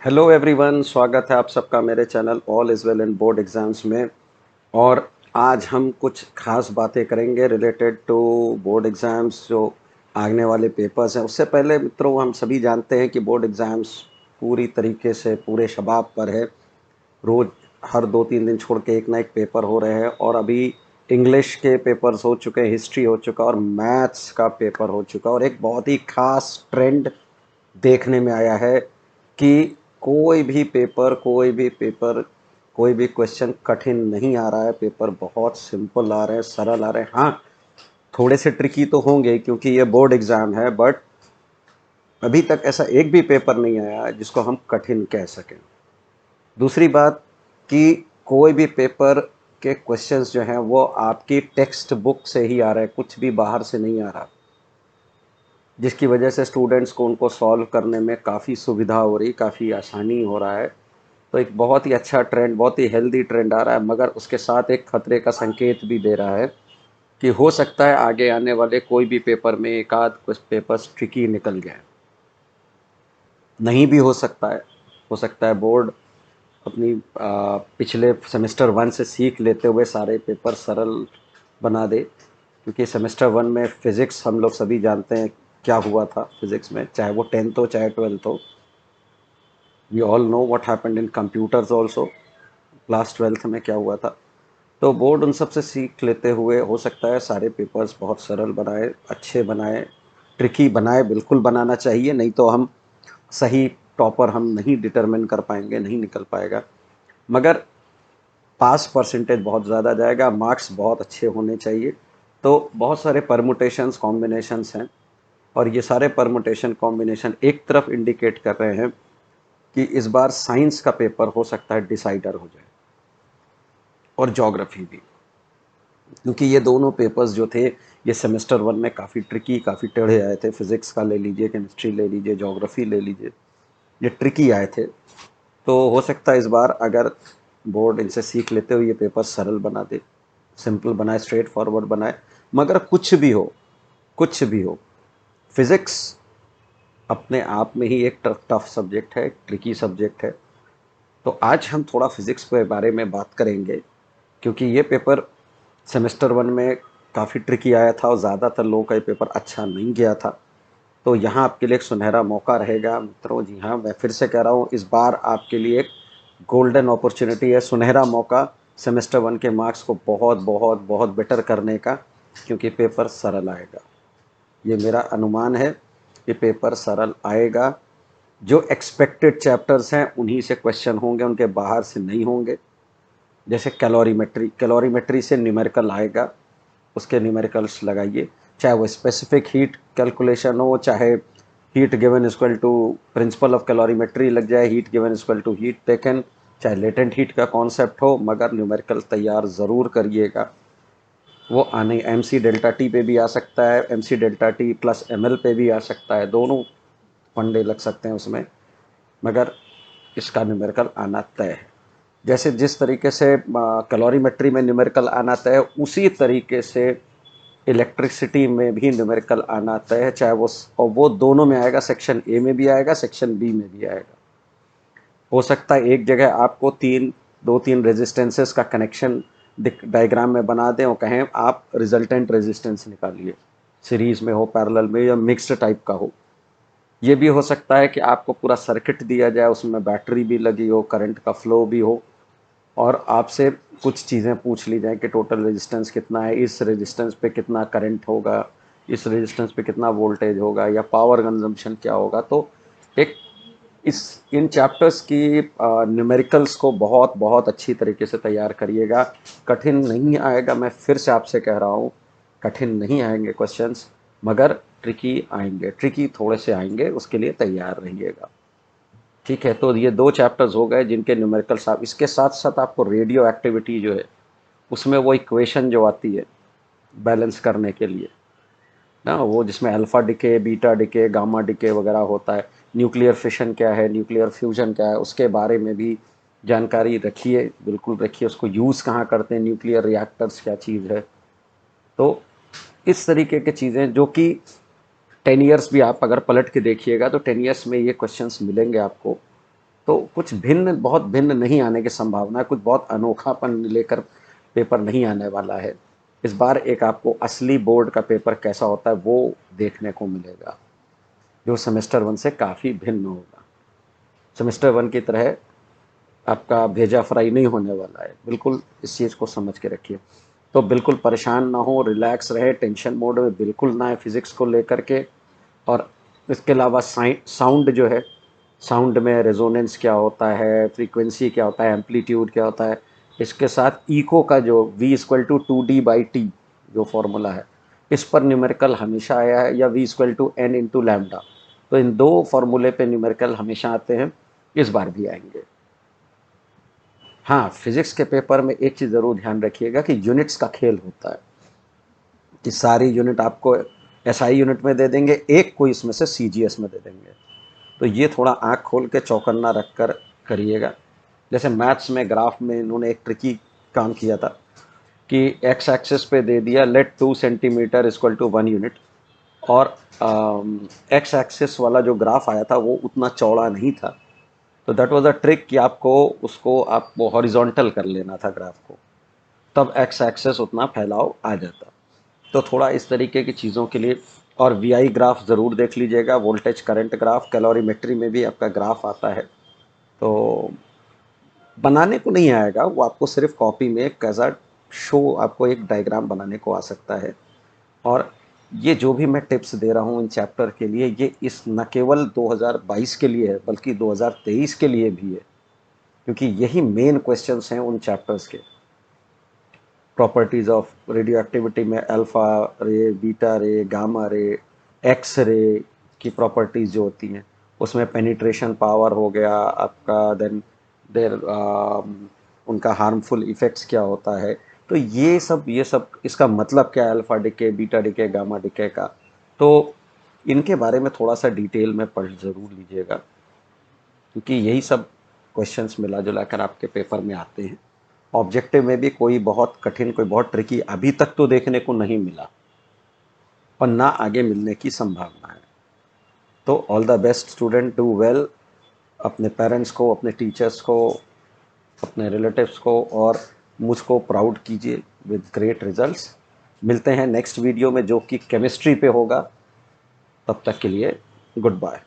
Hello everyone, स्वागत है आप सबका मेरे channel all is well in board exams में। और आज हम कुछ खास बातें करेंगे रिलेटेड टू बोर्ड एग्ज़ाम्स जो आने वाले पेपर्स हैं। उससे पहले मित्रों, हम सभी जानते हैं कि बोर्ड एग्ज़ाम्स पूरी तरीके से पूरे शबाब पर है। रोज़ हर 2-3 दिन छोड़ के एक ना एक पेपर हो रहे हैं और अभी इंग्लिश के पेपर्स हो चुके हैं, हिस्ट्री हो चुका और मैथ्स का पेपर हो चुका। और एक बहुत ही खास ट्रेंड देखने में आया है कि कोई भी क्वेश्चन कठिन नहीं आ रहा है। पेपर बहुत सिंपल आ रहे हैं, सरल आ रहे हैं। हाँ, थोड़े से ट्रिकी तो होंगे क्योंकि ये बोर्ड एग्ज़ाम है, बट अभी तक ऐसा एक भी पेपर नहीं आया जिसको हम कठिन कह सकें। दूसरी बात कि कोई भी पेपर के क्वेश्चंस जो हैं वो आपकी टेक्स्ट बुक से ही आ रहे हैं, कुछ भी बाहर से नहीं आ रहा, जिसकी वजह से स्टूडेंट्स को उनको सॉल्व करने में काफ़ी सुविधा हो रही, काफ़ी आसानी हो रहा है। तो एक बहुत ही अच्छा ट्रेंड, बहुत ही हेल्दी ट्रेंड आ रहा है, मगर उसके साथ एक खतरे का संकेत भी दे रहा है कि हो सकता है आगे आने वाले कोई भी पेपर में एक आध कुछ पेपर्स ट्रिकी निकल जाए। नहीं भी हो सकता है बोर्ड अपनी पिछले सेमेस्टर 1 से सीख लेते हुए सारे पेपर सरल बना दे, क्योंकि सेमेस्टर 1 में फ़िज़िक्स हम लोग सभी जानते हैं क्या हुआ था। फ़िज़िक्स में चाहे वो 10th हो चाहे 12th हो, we all know what happened in computers also. Class 12th में क्या हुआ था। तो बोर्ड उन सब से सीख लेते हुए हो सकता है सारे पेपर्स बहुत सरल बनाए, अच्छे बनाए, ट्रिकी बनाए। बिल्कुल बनाना चाहिए, नहीं तो हम सही टॉपर हम नहीं डिटरमिन कर पाएंगे, नहीं निकल पाएगा। मगर पास परसेंटेज बहुत ज़्यादा जाएगा, मार्क्स बहुत अच्छे होने चाहिए। तो बहुत सारे परमुटेशंस कॉम्बिनेशंस हैं और ये सारे परमुटेशन कॉम्बिनेशन एक तरफ इंडिकेट कर रहे हैं कि इस बार साइंस का पेपर हो सकता है डिसाइडर हो जाए, और ज्योग्राफी भी, क्योंकि ये दोनों पेपर्स जो थे ये सेमेस्टर 1 में काफ़ी ट्रिकी, काफ़ी टेढ़े आए थे। फिज़िक्स का ले लीजिए, केमिस्ट्री ले लीजिए, ज्योग्राफी ले लीजिए, ये ट्रिकी आए थे। तो हो सकता है इस बार अगर बोर्ड इनसे सीख लेते हुए ये पेपर सरल बना दे, सिंपल बनाए, स्ट्रेट फॉरवर्ड बनाए। मगर कुछ भी हो, फिज़िक्स अपने आप में ही एक टफ सब्जेक्ट है, ट्रिकी सब्जेक्ट है। तो आज हम थोड़ा फिज़िक्स के बारे में बात करेंगे, क्योंकि ये पेपर सेमेस्टर 1 में काफ़ी ट्रिकी आया था और ज़्यादातर लोगों का ये पेपर अच्छा नहीं गया था। तो यहाँ आपके लिए एक सुनहरा मौका रहेगा मित्रों। जी हाँ, मैं फिर से कह रहा हूँ, इस बार आपके लिए एक गोल्डन अपॉर्चुनिटी है, सुनहरा मौका सेमेस्टर 1 के मार्क्स को बहुत बहुत बहुत बेटर करने का, क्योंकि पेपर सरल आएगा। ये मेरा अनुमान है कि पेपर सरल आएगा। जो एक्सपेक्टेड चैप्टर्स हैं उन्हीं से क्वेश्चन होंगे, उनके बाहर से नहीं होंगे। जैसे कैलोरीमेट्री से न्यूमेरिकल आएगा, उसके न्यूमेरिकल्स लगाइए। चाहे वो स्पेसिफिक हीट कैलकुलेशन हो, चाहे heat given equal to principle of calorimetry लग जाए, heat given equal to heat taken, चाहे लेटेंट हीट का कॉन्सेप्ट हो, मगर न्यूमेरिकल तैयार ज़रूर करिएगा। वो आने एम सी डेल्टा टी पे भी आ सकता है, M C delta T plus M L पे भी आ सकता है, दोनों फंडे लग सकते हैं उसमें, मगर इसका न्यूमेरिकल आना तय है। जैसे जिस तरीके से कैलोरीमेट्री में न्यूमेरिकल आना तय है, उसी तरीके से इलेक्ट्रिसिटी में भी न्यूमेरिकल आना तय है। चाहे वो, और वो दोनों में आएगा, सेक्शन ए में भी आएगा, सेक्शन बी में भी आएगा। हो सकता है एक जगह आपको दो तीन रेजिस्टेंसेस का कनेक्शन डायग्राम में बना दें और कहें आप रिजल्टेंट रेजिस्टेंस निकालिए, सीरीज में हो, पैरेलल में, या मिक्स्ड टाइप का हो। ये भी हो सकता है कि आपको पूरा सर्किट दिया जाए, उसमें बैटरी भी लगी हो, करंट का फ्लो भी हो, और आपसे कुछ चीज़ें पूछ ली जाए कि टोटल रेजिस्टेंस कितना है, इस रेजिस्टेंस पे कितना करंट होगा, इस रेजिस्टेंस पे कितना वोल्टेज होगा, या पावर कंजम्पशन क्या होगा। तो एक इस इन चैप्टर्स की न्यूमेरिकल्स को बहुत बहुत अच्छी तरीके से तैयार करिएगा। कठिन नहीं आएगा, मैं फिर से आपसे कह रहा हूँ, कठिन नहीं आएंगे क्वेश्चंस, मगर ट्रिकी आएंगे, ट्रिकी थोड़े से आएंगे, उसके लिए तैयार रहिएगा। ठीक है, तो ये 2 चैप्टर्स हो गए जिनके न्यूमेरिकल्स आप, इसके साथ साथ आपको रेडियो एक्टिविटी जो है उसमें वो इक्वेशन जो आती है बैलेंस करने के लिए ना, वो जिसमें alpha decay, beta decay, gamma decay वगैरह होता है, न्यूक्लियर फिशन क्या है, न्यूक्लियर फ्यूजन क्या है, उसके बारे में भी जानकारी रखिए, बिल्कुल रखिए। उसको यूज़ कहाँ करते हैं, न्यूक्लियर रिएक्टर्स क्या चीज़ है। तो इस तरीके की चीज़ें जो कि 10 ईयर्स भी आप अगर पलट के देखिएगा तो 10 ईयर्स में ये क्वेश्चंस मिलेंगे आपको। तो कुछ भिन्न, बहुत भिन्न नहीं आने की संभावना है, कुछ बहुत अनोखापन लेकर पेपर नहीं आने वाला है इस बार। एक आपको असली बोर्ड का पेपर कैसा होता है वो देखने को मिलेगा, जो सेमेस्टर वन से काफ़ी भिन्न होगा। सेमेस्टर वन की तरह आपका भेजा फ्राई नहीं होने वाला है, बिल्कुल इस चीज़ को समझ के रखिए। तो बिल्कुल परेशान ना हो, रिलैक्स रहे, टेंशन मोड में बिल्कुल ना है फिज़िक्स को लेकर के। और इसके अलावा साउंड जो है, साउंड में रेजोनेंस क्या होता है, फ्रीक्वेंसी क्या होता है, एम्पलीट्यूड क्या होता है, इसके साथ इको का जो V=2D/T जो फॉर्मूला है, इस पर न्यूमेरिकल हमेशा आया है, या V=N×λ। तो इन दो फॉर्मूले पे न्यूमेरिकल हमेशा आते हैं, इस बार भी आएंगे। हाँ, फिजिक्स के पेपर में एक चीज़ ज़रूर ध्यान रखिएगा कि यूनिट्स का खेल होता है, कि सारी यूनिट आपको एसआई यूनिट में दे देंगे, एक को इसमें से सीजीएस में दे देंगे। तो ये थोड़ा आँख खोल के चौकन्ना रख कर करिएगा। जैसे मैथ्स में ग्राफ में इन्होंने एक ट्रिकी काम किया था कि एक्स एक्सिस पे दे दिया let 2 centimetre equal to 1 unit, और एक्स एक्सिस वाला जो ग्राफ आया था वो उतना चौड़ा नहीं था। तो दैट वाज अ ट्रिक कि आपको हॉरिजॉन्टल कर लेना था ग्राफ को, तब एक्स एक्सेस उतना फैलाव आ जाता। तो थोड़ा इस तरीके की चीज़ों के लिए। और वीआई ग्राफ ज़रूर देख लीजिएगा, वोल्टेज करंट ग्राफ, कैलोरीमेट्री में भी आपका ग्राफ आता है। तो बनाने को नहीं आएगा वो, आपको सिर्फ कॉपी में एक कैसा शो, आपको एक डायग्राम बनाने को आ सकता है। और ये जो भी मैं टिप्स दे रहा हूँ इन चैप्टर के लिए, ये इस न केवल 2022 के लिए है बल्कि 2023 के लिए भी है, क्योंकि यही मेन क्वेश्चंस हैं उन चैप्टर्स के। प्रॉपर्टीज़ ऑफ रेडियो एक्टिविटी में अल्फ़ा रे, बीटा रे, गामा रे, एक्स रे की प्रॉपर्टीज़ जो होती हैं, उसमें पेनिट्रेशन पावर हो गया आपका, देन देर उनका हार्मफुल इफ़ेक्ट्स क्या होता है। तो ये सब इसका मतलब क्या है, alpha decay, beta decay, gamma decay का। तो इनके बारे में थोड़ा सा डिटेल में पढ़ ज़रूर लीजिएगा, क्योंकि यही सब क्वेश्चंस मिला जुला कर आपके पेपर में आते हैं। ऑब्जेक्टिव में भी कोई बहुत कठिन, कोई बहुत ट्रिकी अभी तक तो देखने को नहीं मिला, और ना आगे मिलने की संभावना है। तो all the best student, do well. अपने पेरेंट्स को, अपने टीचर्स को, अपने रिलेटिव्स को और मुझको प्राउड कीजिए विद ग्रेट रिजल्ट्स। मिलते हैं नेक्स्ट वीडियो में जो कि केमिस्ट्री पे होगा। तब तक के लिए गुड बाय।